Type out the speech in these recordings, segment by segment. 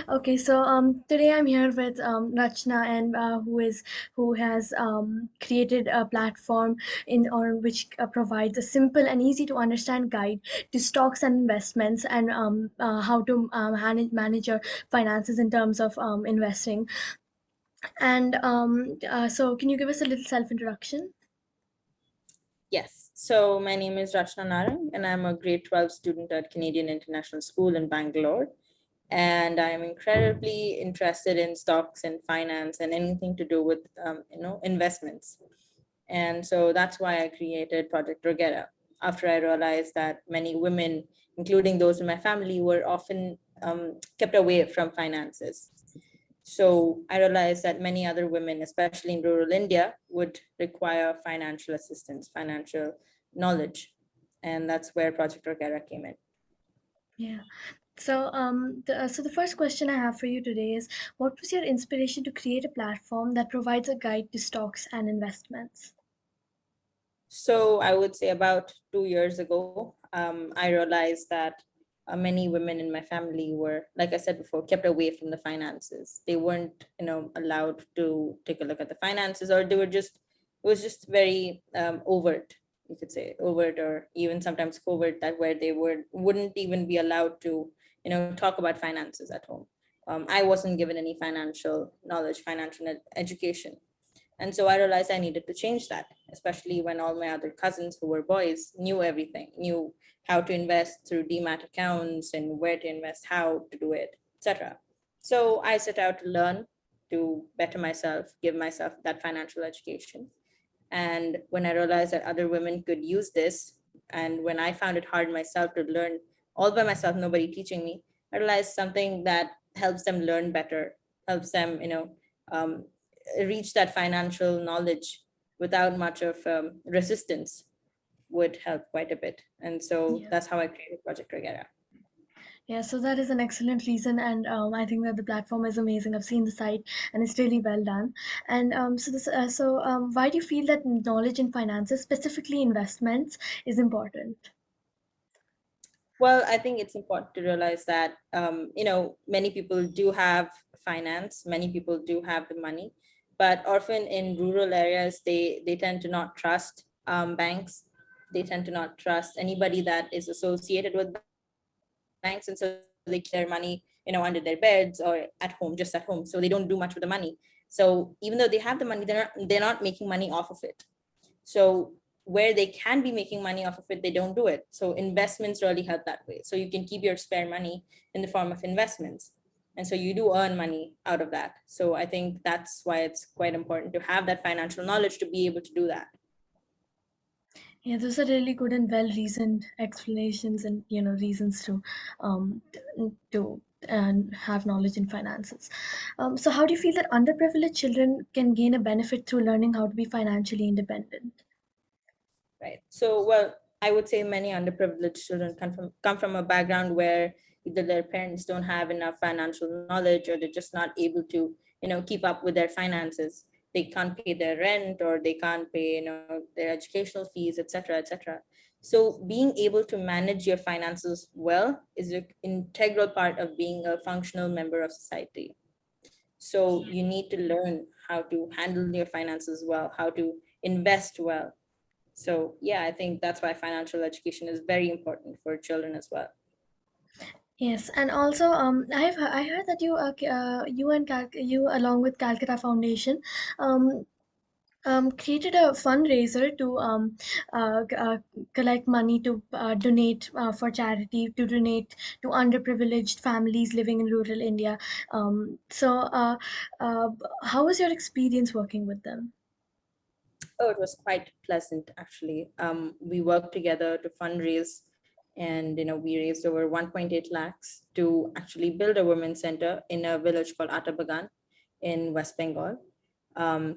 Okay, so today I'm here with Rachna, and who has created a platform in on which provides a simple and easy to understand guide to stocks and investments, and how to manage your finances in terms of investing. And so, can you give us a little self introduction? Yes. So my name is Rachna Narang, and I'm a grade 12 student at Canadian International School in Bangalore. And I'm incredibly interested in stocks and finance and anything to do with, investments. And so that's why I created Project Ragera after I realized that many women, including those in my family, were often kept away from finances. So I realized that many other women, especially in rural India, would require financial assistance, financial knowledge. And that's where Project Ragera came in. Yeah. So, so the first question I have for you today is, what was your inspiration to create a platform that provides a guide to stocks and investments? So I would say about 2 years ago, I realized that many women in my family were, like I said before, kept away from the finances. They weren't, allowed to take a look at the finances, or they were just, it was just very overt, you could say overt, or even sometimes covert, that where they wouldn't even be allowed to, talk about finances at home. I wasn't given any financial knowledge, financial education, and so I realized I needed to change that, especially when all my other cousins who were boys knew everything, knew how to invest through demat accounts and where to invest, how to do it, etc. So I set out to learn, to better myself, give myself that financial education. And when I realized that other women could use this, and when I found it hard myself to learn all by myself, nobody teaching me, I realized something that helps them learn better, helps them, um, reach that financial knowledge without much of resistance would help quite a bit. And so Yeah. that's how I created Project Ragera. Yeah, so that is an excellent reason, and I think that the platform is amazing. I've seen the site, and it's really well done. And why do you feel that knowledge in finances, specifically investments, is important? Well, I think it's important to realize that, many people do have finance, many people do have the money, but often in rural areas, they tend to not trust banks. They tend to not trust anybody that is associated with banks. And so they keep their money, under their beds or at home, just at home. So they don't do much with the money. So even though they have the money, they're not making money off of it. So where they can be making money off of it, they don't do it. So investments really help that way. So you can keep your spare money in the form of investments. And so you do earn money out of that. So I think that's why it's quite important to have that financial knowledge to be able to do that. Yeah, those are really good and well-reasoned explanations, and reasons um, to and have knowledge in finances. So, how do you feel that underprivileged children can gain a benefit through learning how to be financially independent? Right. So, well, I would say many underprivileged children come from a background where either their parents don't have enough financial knowledge, or they're just not able to, keep up with their finances. They can't pay their rent, or they can't pay, their educational fees, etc., etc. So, being able to manage your finances well is an integral part of being a functional member of society. So, you need to learn how to handle your finances well, how to invest well. So yeah, I think that's why financial education is very important for children as well. Yes, and also I heard that you along with Calcutta Foundation um, created a fundraiser to collect money to donate for charity, to donate to underprivileged families living in rural India. Uh, how was your experience working with them? Oh, it was quite pleasant actually. We worked together to fundraise, and we raised over 1.8 lakhs to actually build a women's center in a village called Atabagan in West Bengal.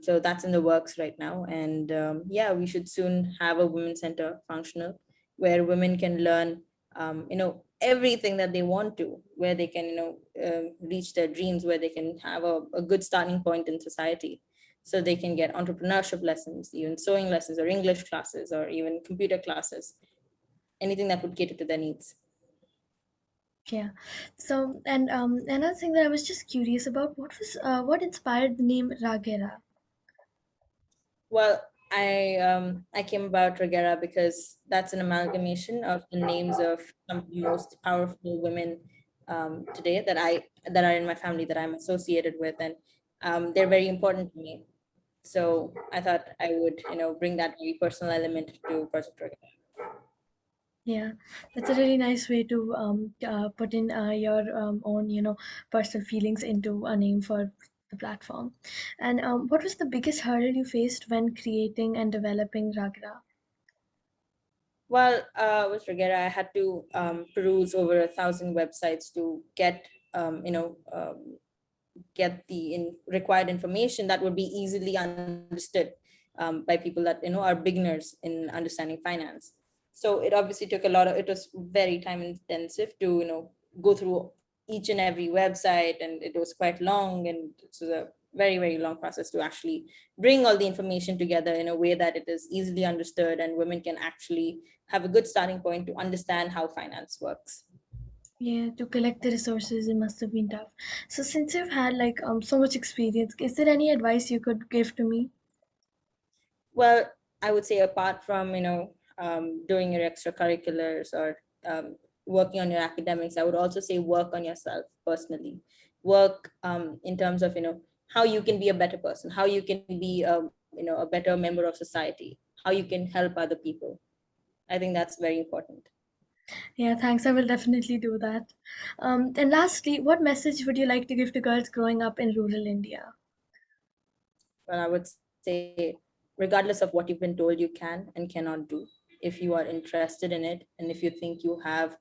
So that's in the works right now, and yeah, we should soon have a women's center functional, where women can learn, everything that they want to, where they can, reach their dreams, where they can have a good starting point in society. So they can get entrepreneurship lessons, even sewing lessons, or English classes, or even computer classes, anything that would cater to their needs. Yeah. So, and another thing that I was just curious about, what inspired the name Ragera? Well, I came about Ragera because that's an amalgamation of the names of some of the most powerful women today that are in my family that I'm associated with, and they're very important to me. So I thought I would, bring that very personal element to Project Ragera. Yeah, that's a really nice way to put in your own, personal feelings into a name for the platform. And what was the biggest hurdle you faced when creating and developing Ragera? Well, with Ragera, I had to peruse over 1,000 websites to get the required information that would be easily understood by people that are beginners in understanding finance. So it obviously took a lot of, it was very time intensive to go through each and every website, and it was quite long, and it was a very very long process to actually bring all the information together in a way that it is easily understood and women can actually have a good starting point to understand how finance works. Yeah, to collect the resources, it must have been tough. So since you've had like so much experience, is there any advice you could give to me? Well, I would say apart from doing your extracurriculars or working on your academics, I would also say work on yourself personally. Work in terms of how you can be a better person, how you can be a better member of society, how you can help other people. I think that's very important. Yeah, thanks. I will definitely do that. And lastly, what message would you like to give to girls growing up in rural India? Well, I would say, regardless of what you've been told you can and cannot do, if you are interested in it and if you think you have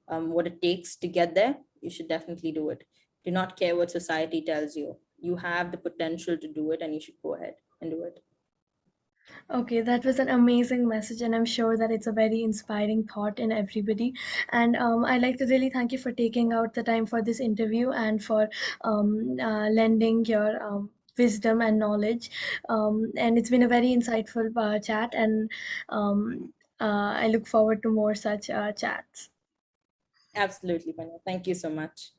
what it takes to get there, you should definitely do it. Do not care what society tells you. You have the potential to do it, and you should go ahead and do it. Okay, that was an amazing message, and I'm sure that it's a very inspiring thought in everybody. And I'd like to really thank you for taking out the time for this interview and for lending your wisdom and knowledge. And it's been a very insightful chat, and I look forward to more such chats. Absolutely, Panya. Thank you so much.